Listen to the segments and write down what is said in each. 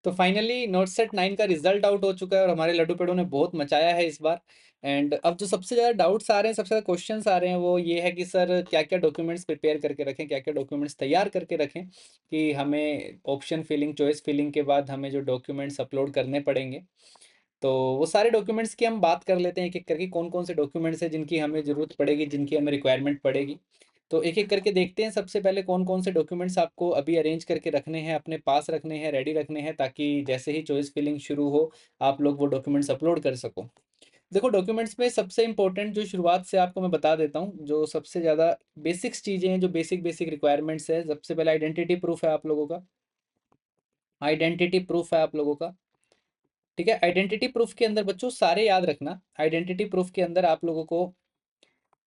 तो finally not set 9 का result out हो चुका है और हमारे लड्डू पेड़ों ने बहुत मचाया है इस बार। एंड अब जो सबसे ज़्यादा डाउट्स आ रहे हैं, सबसे ज़्यादा क्वेश्चंस आ रहे हैं, वो ये है कि सर क्या-क्या डॉक्यूमेंट्स प्रिपेयर करके रखें, क्या-क्या डॉक्यूमेंट्स तैयार करके रखें कि हमें ऑप्शन फिलिंग, चॉइस फिलिंग के बाद हमें जो डॉक्यूमेंट्स अपलोड करने पड़ेंगे। तो वो सारे डॉक्यूमेंट्स की हम बात कर लेते हैं एक-एक करके, कौन-कौन से डॉक्यूमेंट्स हैं जिनकी हमें ज़रूरत पड़ेगी, जिनकी हमें रिक्वायरमेंट पड़ेगी। तो एक-एक करके देखते हैं। सबसे पहले कौन-कौन से डॉक्यूमेंट्स आपको अभी अरेंज करके रखने हैं, अपने पास रखने हैं, रेडी रखने हैं, ताकि जैसे ही चॉइस फिलिंग शुरू हो, आप लोग वो डॉक्यूमेंट्स अपलोड कर सको। देखो, डॉक्यूमेंट्स में सबसे इम्पोर्टेंट जो शुरुआत से आपको मैं बता देता हूँ, जो सबसे ज़्यादा बेसिक्स चीज़ें हैं, जो बेसिक रिक्वायरमेंट्स है, सबसे पहले आइडेंटिटी प्रूफ है आप लोगों का। आइडेंटिटी प्रूफ है आप लोगों का, ठीक है। आइडेंटिटी प्रूफ के अंदर बच्चों सारे याद रखना, आइडेंटिटी प्रूफ के अंदर आप लोगों को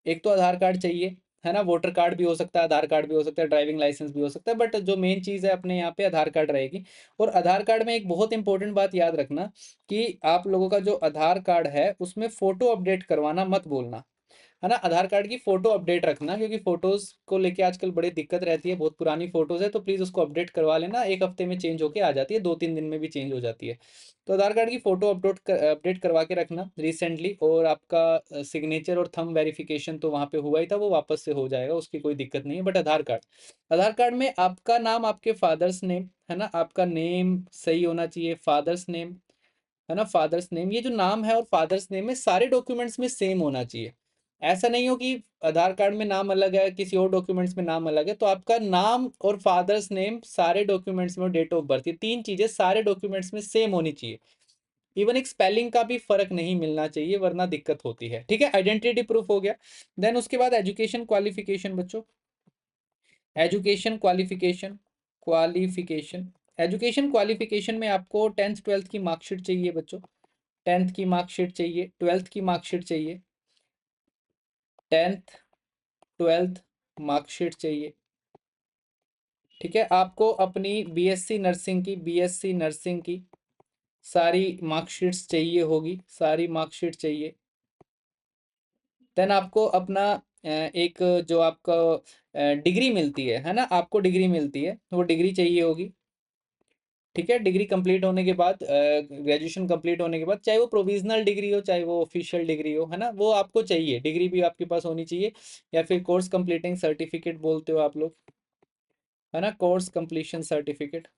एक तो आधार कार्ड चाहिए, है ना। वोटर कार्ड भी हो सकता है, आधार कार्ड भी हो सकता है, ड्राइविंग लाइसेंस भी हो सकता है, बट जो मेन चीज़ है अपने यहाँ पे आधार कार्ड रहेगी। और आधार कार्ड में एक बहुत इंपॉर्टेंट बात याद रखना कि आप लोगों का जो आधार कार्ड है उसमें फ़ोटो अपडेट करवाना मत भूलना, है ना। आधार कार्ड की फ़ोटो अपडेट रखना, क्योंकि फ़ोटोज़ को लेके आजकल बड़ी दिक्कत रहती है। बहुत पुरानी फ़ोटोज़ है तो प्लीज़ उसको अपडेट करवा लेना। 1 हफ्ते में चेंज होके आ जाती है, 2-3 दिन में भी चेंज हो जाती है। तो आधार कार्ड की फ़ोटो अपडेट करवा के रखना रिसेंटली। और आपका सिग्नेचर और थंब वेरिफिकेशन तो वहाँ पे हुआ ही था, वो वापस से हो जाएगा, उसकी कोई दिक्कत नहीं है। बट आधार कार्ड में आपका नाम, आपके फादर्स नेम, है ना, आपका नेम सही होना चाहिए, फादर्स नेम, है ना, फादर्स नेम। ये जो नाम है और फादर्स नेम है, सारे डॉक्यूमेंट्स में सेम होना चाहिए। ऐसा नहीं हो कि आधार कार्ड में नाम अलग है, किसी और डॉक्यूमेंट्स में नाम अलग है। तो आपका नाम और फादर्स नेम सारे डॉक्यूमेंट्स में, डेट ऑफ बर्थ, ये 3 चीजें सारे डॉक्यूमेंट्स में सेम होनी चाहिए। इवन एक स्पेलिंग का भी फर्क नहीं मिलना चाहिए, वरना दिक्कत होती है, ठीक है। आइडेंटिटी प्रूफ हो गया। देन उसके बाद एजुकेशन क्वालिफिकेशन बच्चों, education qualification, qualification education qualification में आपको 10th 12th की मार्कशीट चाहिए बच्चों। 10th की मार्कशीट चाहिए, 12th की मार्कशीट चाहिए, 10th 12th मार्कशीट चाहिए, ठीक है। आपको अपनी बीएससी नर्सिंग की सारी मार्कशीट्स चाहिए होगी, सारी मार्कशीट चाहिए। देन आपको अपना एक जो आपका डिग्री मिलती है ना, आपको डिग्री मिलती है, वो डिग्री चाहिए होगी, ठीक है। डिग्री कंप्लीट होने के बाद, ग्रेजुएशन कंप्लीट होने के बाद, चाहे वो प्रोविजनल डिग्री हो, चाहे वो ऑफिशियल डिग्री हो, है ना, वो आपको चाहिए। डिग्री भी आपके पास होनी चाहिए, या फिर कोर्स कंप्लीटिंग सर्टिफिकेट बोलते हो आप लोग, है ना, कोर्स कंप्लीशन सर्टिफिकेट,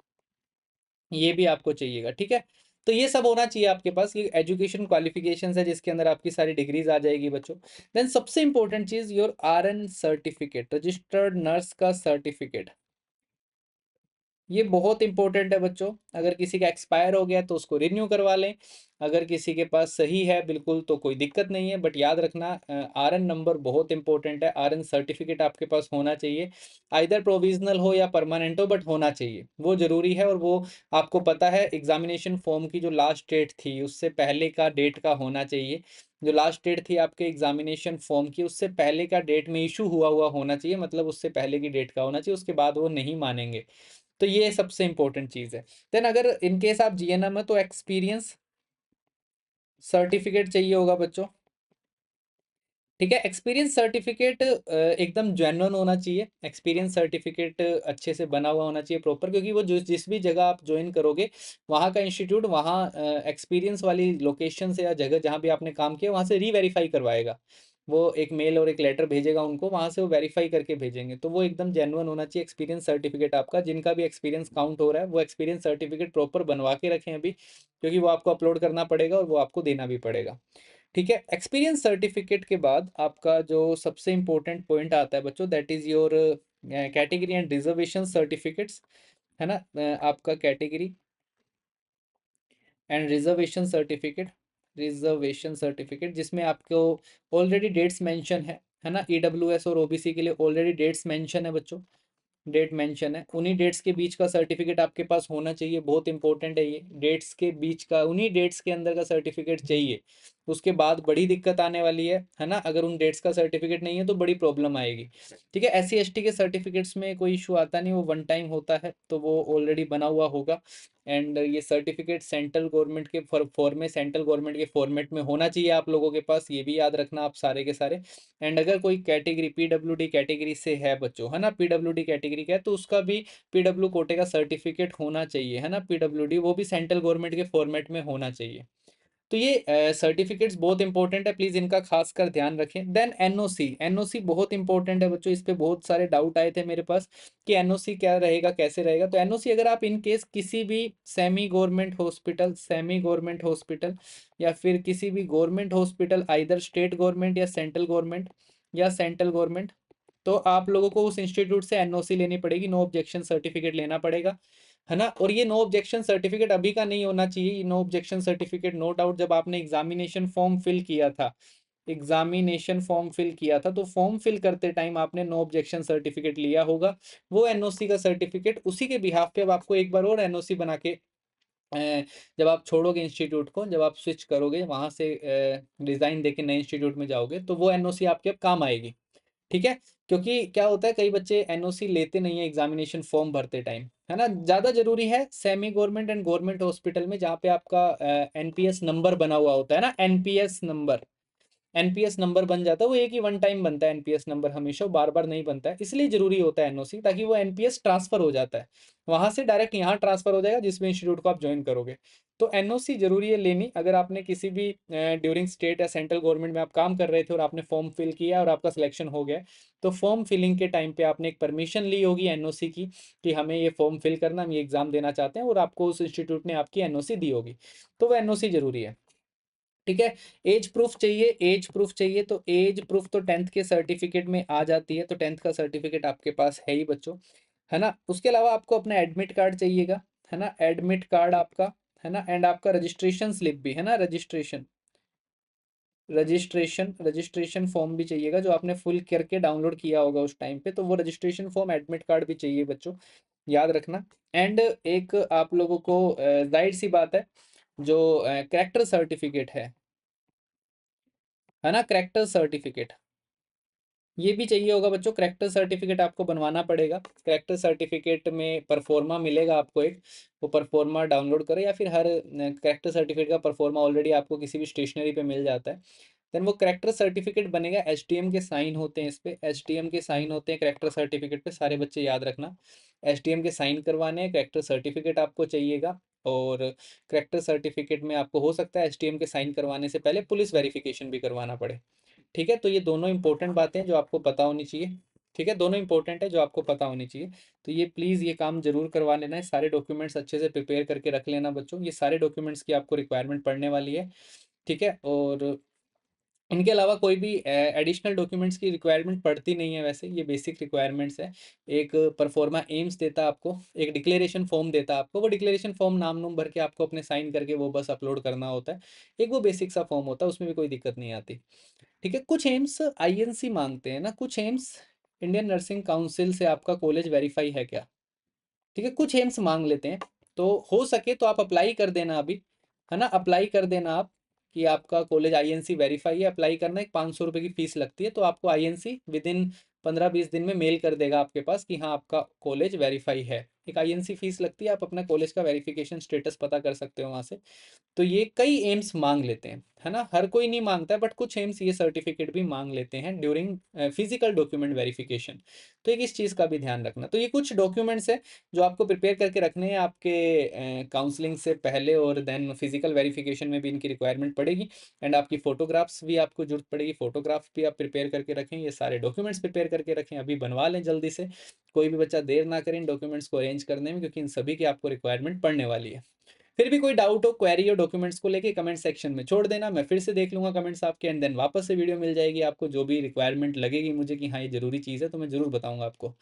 ये भी आपको चाहिएगा, ठीक है। तो ये सब होना चाहिए आपके पास। ये एजुकेशन क्वालिफिकेशंस है जिसके अंदर आपकी सारी डिग्रीज आ जाएगी बच्चों। देन सबसे इंपॉर्टेंट चीज, your RN certificate, registered nurse का सर्टिफिकेट, ये बहुत इंपॉर्टेंट है बच्चों। अगर किसी का एक्सपायर हो गया तो उसको रिन्यू करवा लें, अगर किसी के पास सही है बिल्कुल तो कोई दिक्कत नहीं है। बट याद रखना, आरएन नंबर बहुत इंपॉर्टेंट है, आरएन सर्टिफिकेट आपके पास होना चाहिए। आइदर प्रोविजनल हो या परमानेंट हो, बट होना चाहिए, वो जरूरी है। और वो आपको पता है, एग्जामिनेशन फॉर्म की जो लास्ट डेट थी उससे पहले का डेट का होना चाहिए। जो लास्ट डेट थी आपके एग्जामिनेशन फॉर्म की, उससे पहले का डेट में इशू हुआ हुआ होना चाहिए, मतलब उससे पहले की डेट का होना चाहिए, उसके बाद वो नहीं मानेंगे। तो ये सबसे इंपॉर्टेंट चीज़ है। देन अगर इन केस आप जीएनएम है तो एक्सपीरियंस सर्टिफिकेट चाहिए होगा बच्चों, ठीक है। एक्सपीरियंस सर्टिफिकेट एकदम जेन्युइन होना चाहिए। एक्सपीरियंस सर्टिफिकेट अच्छे से बना हुआ होना चाहिए प्रॉपर, क्योंकि वो जिस भी जगह आप ज्वाइन करोगे, वहाँ का इंस्टीट्यूट वहाँ एक्सपीरियंस वाली लोकेशन से या जगह जहाँ भी आपने काम किया वहाँ से रीवेरीफाई करवाएगा। वो एक मेल और एक लेटर भेजेगा उनको, वहाँ से वो वेरीफाई करके भेजेंगे। तो वो एकदम जेन्युइन होना चाहिए एक्सपीरियंस सर्टिफिकेट आपका। जिनका भी एक्सपीरियंस काउंट हो रहा है वो एक्सपीरियंस सर्टिफिकेट प्रॉपर बनवा के रखें अभी, क्योंकि वो आपको अपलोड करना पड़ेगा और वो आपको देना भी पड़ेगा, ठीक है। एक्सपीरियंस सर्टिफिकेट के बाद आपका जो सबसे इंपॉर्टेंट पॉइंट आता है बच्चों, that is your category and reservation certificates, है ना। आपका कैटेगरी एंड रिजर्वेशन सर्टिफिकेट जिसमें आपको ऑलरेडी डेट्स मेंशन है ना। ईडब्ल्यूएस और ओबीसी के लिए ऑलरेडी डेट्स मेंशन है बच्चों, डेट मेंशन है। उन्हीं डेट्स के बीच का सर्टिफिकेट आपके पास होना चाहिए, बहुत इंपॉर्टेंट है ये। डेट्स के बीच का, उन्हीं डेट्स के अंदर का सर्टिफिकेट चाहिए। उसके बाद बड़ी दिक्कत आने वाली है ना? अगर उन डेट्स का सर्टिफिकेट नहीं है तो बड़ी प्रॉब्लम आएगी। ठीक है, एससी एसटी के सर्टिफिकेट्स में कोई इशू आता नहीं, वो वन टाइम होता है, तो वो ऑलरेडी बना हुआ होगा। एंड ये सर्टिफिकेट सेंट्रल गवर्नमेंट के सेंट्रल गवर्नमेंट के फॉर्मेट में होना चाहिए आप लोगों के पास, ये भी याद रखना आप सारे के सारे। एंड अगर कोई कैटेगरी पीडब्ल्यूडी कैटेगरी से है बच्चों, है ना, पीडब्ल्यूडी कैटेगरी का है, तो उसका भी पीडब्ल्यू कोटे का सर्टिफिकेट होना चाहिए, है ना, पीडब्ल्यूडी, वो भी सेंट्रल गवर्नमेंट के फॉर्मेट में होना चाहिए। तो ये सर्टिफिकेट्स बहुत इंपॉर्टेंट है, प्लीज इनका खासकर ध्यान रखें। देन एनओसी, एनओसी बहुत इंपॉर्टेंट है बच्चों, इस पे बहुत सारे डाउट आए थे मेरे पास कि एनओसी क्या रहेगा, कैसे रहेगा। तो एनओसी अगर आप इन केस किसी भी सेमी गवर्नमेंट हॉस्पिटल या फिर किसी भी government hospital, either state government या सेंट्रल गवर्नमेंट, तो आप लोगों को उस इंस्टीट्यूट से एनओसी लेनी पड़ेगी, नो ऑब्जेक्शन सर्टिफिकेट लेना पड़ेगा, है ना। और ये नो ऑब्जेक्शन सर्टिफिकेट अभी का नहीं होना चाहिए। No objection certificate no doubt जब आपने एग्जामिनेशन फॉर्म फिल किया था, तो फॉर्म फिल करते टाइम आपने नो ऑब्जेक्शन सर्टिफिकेट लिया होगा, वो एनओसी का सर्टिफिकेट, उसी के बिहाफ पे अब आपको एक बार और एनओसी बना के जब आप छोड़ोगे इंस्टीट्यूट को, जब आप स्विच करोगे वहां से रिजाइन देके नए इंस्टीट्यूट में जाओगे, तो वो एनओसी आपके अब काम आएगी। ठीक है, क्योंकि क्या होता है, कई बच्चे एनओसी लेते नहीं है एग्जामिनेशन फॉर्म भरते टाइम, है ना। ज्यादा जरूरी है semi government and government hospital में, जहाँ पे आपका एनपीएस नंबर बना हुआ होता है ना, एनपीएस नंबर बन जाता है, वो एक ही वन टाइम बनता है एनपीएस नंबर, हमेशा बार बार नहीं बनता है, इसलिए जरूरी होता है एनओसी, ताकि वो एनपीएस ट्रांसफर हो जाता है, वहां से डायरेक्ट यहाँ ट्रांसफर हो जाएगा जिसमें इंस्टीट्यूट को आप ज्वाइन करोगे। तो एनओसी जरूरी है लेनी, अगर आपने किसी भी ड्यूरिंग स्टेट या सेंट्रल गवर्नमेंट में आप काम कर रहे थे और आपने फॉर्म फिल किया और आपका सिलेक्शन हो गया, तो फॉर्म फिलिंग के टाइम पे आपने एक परमिशन ली होगी एनओसी की, कि हमें ये फॉर्म फिल करना, हम ये एग्जाम देना चाहते हैं, और आपको उस इंस्टीट्यूट ने आपकी एनओसी दी होगी, तो वो एनओसी जरूरी है। ठीक है, एज प्रूफ चाहिए, तो एज प्रूफ तो 10th के सर्टिफिकेट में आ जाती है, तो 10th का सर्टिफिकेट आपके पास है ही बच्चों, है ना। उसके अलावा आपको अपना एडमिट कार्ड चाहिएगा, है ना, एडमिट कार्ड आपका, है ना, एंड आपका रजिस्ट्रेशन स्लिप भी, है ना, रजिस्ट्रेशन फॉर्म भी चाहिएगा, जो आपने फुल करके डाउनलोड किया होगा उस टाइम पे, तो वो रजिस्ट्रेशन फॉर्म, एडमिट कार्ड भी चाहिए बच्चों, याद रखना। एंड एक आप लोगों को जाहिर सी बात है, जो करेक्टर सर्टिफिकेट है ना, करेक्टर सर्टिफिकेट, ये भी चाहिए होगा बच्चों। करेक्टर सर्टिफिकेट आपको बनवाना पड़ेगा, करेक्टर सर्टिफिकेट में परफॉर्मा मिलेगा आपको एक, वो परफॉर्मा डाउनलोड करो, या फिर हर करेक्टर सर्टिफिकेट का परफॉर्मा ऑलरेडी आपको किसी भी स्टेशनरी पे मिल जाता है। देन वो करेक्टर सर्टिफिकेट बनेगा, एसटीएम के साइन होते हैं इस पे, एसटीएम के साइन होते हैं करेक्टर सर्टिफिकेट पे, सारे बच्चे याद रखना, एसटीएम के साइन करवाने हैं, करेक्टर सर्टिफिकेट आपको चाहिएगा। और करेक्टर सर्टिफिकेट में आपको हो सकता है एसटीएम के साइन करवाने से पहले पुलिस वेरिफिकेशन भी करवाना पड़े। ठीक है, तो ये दोनों इंपॉर्टेंट बातें हैं जो आपको पता होनी चाहिए। ठीक है, दोनों इंपॉर्टेंट है जो आपको पता होनी चाहिए, तो ये प्लीज़ ये काम जरूर करवा लेना है, सारे डॉक्यूमेंट्स अच्छे से प्रिपेयर करके रख लेना बच्चों, ये सारे डॉक्यूमेंट्स की आपको रिक्वायरमेंट पड़ने वाली है। ठीक है, और इनके अलावा कोई भी एडिशनल डॉक्यूमेंट्स की रिक्वायरमेंट पड़ती नहीं है, वैसे ये बेसिक रिक्वायरमेंट्स है। एक परफॉर्मा एम्स देता आपको, एक डिक्लेरेशन फॉर्म देता आपको, वो डिक्लेरेशन फॉर्म नाम नूम भर के आपको अपने साइन करके वो बस अपलोड करना होता है, एक वो बेसिक सा फॉर्म होता है, उसमें भी कोई दिक्कत नहीं आती। ठीक है, कुछ एम्स आईएनसी मांगते हैं ना, कुछ एम्स इंडियन नर्सिंग काउंसिल से आपका कॉलेज वेरीफाई है क्या। ठीक है, कुछ एम्स मांग लेते हैं, तो हो सके तो आप अप्लाई कर देना अभी, है ना, अप्लाई कर देना आप, कि आपका कॉलेज आईएनसी वेरीफाई है। अप्लाई करना, एक 500 रुपये की फीस लगती है, तो आपको आईएनसी विद इन 15-20 दिन में मेल कर देगा आपके पास कि हाँ आपका कॉलेज वेरीफाई है। एक आईएनसी फीस लगती है, आप अपना कॉलेज का वेरिफिकेशन स्टेटस पता कर सकते हो वहाँ से। तो ये कई एम्स मांग लेते हैं, है ना, हर कोई नहीं मांगता है, बट कुछ एम्स ये सर्टिफिकेट भी मांग लेते हैं ड्यूरिंग फिजिकल डॉक्यूमेंट वेरिफिकेशन। तो एक इस चीज़ का भी ध्यान रखना। तो ये कुछ डॉक्यूमेंट्स हैं जो आपको प्रिपेयर करके रखने हैं आपके काउंसलिंग से पहले, और देन फिजिकल वेरिफिकेशन में भी इनकी रिक्वायरमेंट पड़ेगी। एंड आपकी फोटोग्राफ्स भी आपको जरूरत पड़ेगी, फोटोग्राफ्स भी आप प्रिपेयर करके रखें, ये सारे डॉक्यूमेंट्स प्रिपेयर करके रखें, अभी बनवा लें जल्दी से। कोई भी बच्चा देर ना करें इन डॉक्यूमेंट्स को अरेंज करने में, क्योंकि इन सभी की आपको रिक्वायरमेंट पड़ने वाली है। फिर भी कोई डाउट हो, क्वेरी हो डॉक्यूमेंट्स को लेके, कमेंट सेक्शन में छोड़ देना, मैं फिर से देख लूंगा कमेंट्स आपके, एंड देन वापस से वीडियो मिल जाएगी आपको, जो भी रिक्वायरमेंट लगेगी मुझे कि हाँ ये जरूरी चीज़ है, तो मैं जरूर बताऊंगा आपको।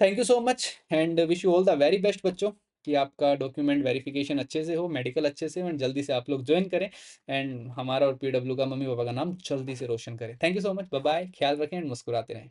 Thank you so much, and wish you all the very best बच्चों, कि आपका डॉक्यूमेंट वेरिफिकेशन अच्छे से हो, मेडिकल अच्छे से हो, एंड जल्दी से आप लोग ज्वाइन करें, एंड हमारा और पीडब्ल्यू का मम्मी पापा का नाम जल्दी से रोशन करें। Thank you so much, bye bye, ख्याल रखें एंड मुस्कुराते रहें।